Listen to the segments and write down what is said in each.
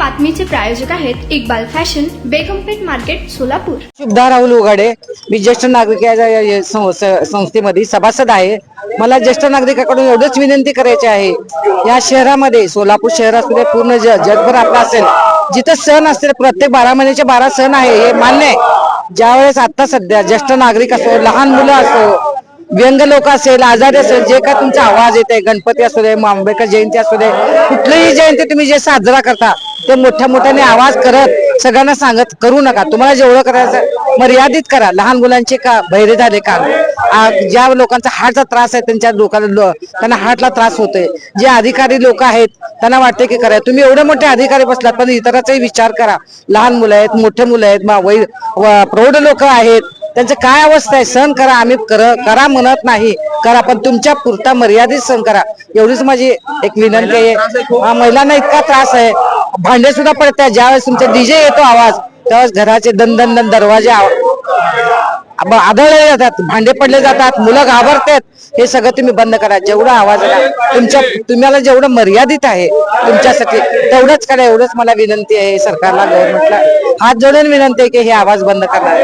बातमीचे प्रायोजक आहेत Iqbal fashion, बेगमपेठ market, Solapur. Shubhada Rahul Ughade. मी ज्येष्ठ नागरिक या संस्थेमध्ये सभासद आहे. मला ज्येष्ठ नागरिकांकडून एवढंच विनंती करायची आहे, या शहरामध्ये सोलापूर शहरामध्ये पूर्ण जगभर आपला असेल, जिथं सण असतील, प्रत्येक 12 महिन्याचे 12 सण आहे हे मान्य आहे. ज्यावेळेस आता सध्या ज्येष्ठ नागरिक असो, लहान मुलं असो, व्यंग लोक असेल, आजारी असेल, जे काय तुमचा आवाज येते, गणपती असू दे, आंबेडकर जयंती असू दे, कुठलीही जयंती तुम्ही जे साजरा करता ते मोठ्या मोठ्याने आवाज करत सगळ्यांना सांगत करू नका. तुम्हाला जेवढं करायचं मर्यादित करा. लहान मुलांचे का बहिरे झाले का, ज्या लोकांचा हार्टचा त्रास आहे त्यांच्या लोकांना त्यांना हार्टला त्रास होतोय, जे अधिकारी लोक आहेत त्यांना वाटते की करा. तुम्ही एवढे मोठे अधिकारी बसलात पण इतरांचाही विचार करा. लहान मुलं आहेत, मोठे मुलं आहेत, प्रौढ लोक आहेत, त्यांचं काय अवस्था आहे. सण करा, आम्ही करा म्हणत नाही, करा, पण तुमच्या पुरता मर्यादित सण करा, एवढीच माझी एक विनंती आहे. महिलांना इतका त्रास आहे, भांडे सुद्धा पडतात. ज्यावेळेस तुमचा डीजे येतो आवाज, त्यावेळेस घराचे दन दरवाजे आदळले जातात, भांडे पडले जातात, मुलं घाबरतात. हे सगळं तुम्ही बंद करा. जेवढा आवाज तुम्हाला जेवढं मर्यादित आहे तुमच्यासाठी तेवढंच करा. एवढंच मला विनंती आहे सरकारला, गव्हर्नमेंटला हात जोडून विनंती आहे की हे आवाज बंद करा.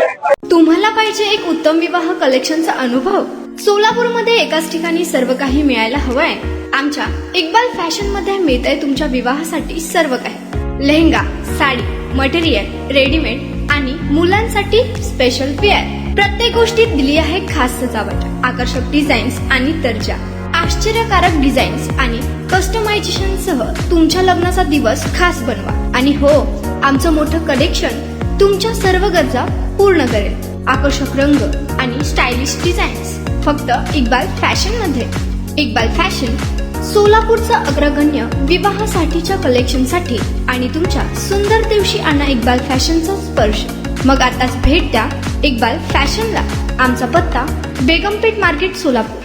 तुम्हाला पाहिजे एक उत्तम विवाह कलेक्शनचा अनुभव? सोलापूरमध्ये एकाच ठिकाणी सर्व काही मिळायला हवंय. आमच्या इक्बाल फॅशन मध्ये मिळतंय तुमच्या विवाहासाठी सर्व काही. लेहंगा, साडी, मटेरियल, रेडीमेड आणि मुलांसाठी स्पेशल वेअर. प्रत्येक गोष्टीत दिली आहे खास सजावट, आकर्षक डिझाईन्स आणि दर्जा, आश्चर्यकारक डिझाईन्स आणि कस्टमायझेशन सह तुमच्या लग्नाचा दिवस खास बनवा. आणि हो, आमचं मोठं कलेक्शन तुमच्या सर्व गरजा पूर्ण करेल. आकर्षक रंग आणि स्टायलिश डिझाईन्स फक्त इक्बाल फॅशन मध्ये. इक्बाल फॅशन सोलापूरचा अग्रगण्य विवाहासाठीच्या कलेक्शनसाठी आणि तुमच्या सुंदर दिवशी आणा इक्बाल फॅशनचा स्पर्श. मग आताच भेट द्या इक्बाल फॅशनला. आमचा पत्ता बेगमपेठ मार्केट, सोलापूर.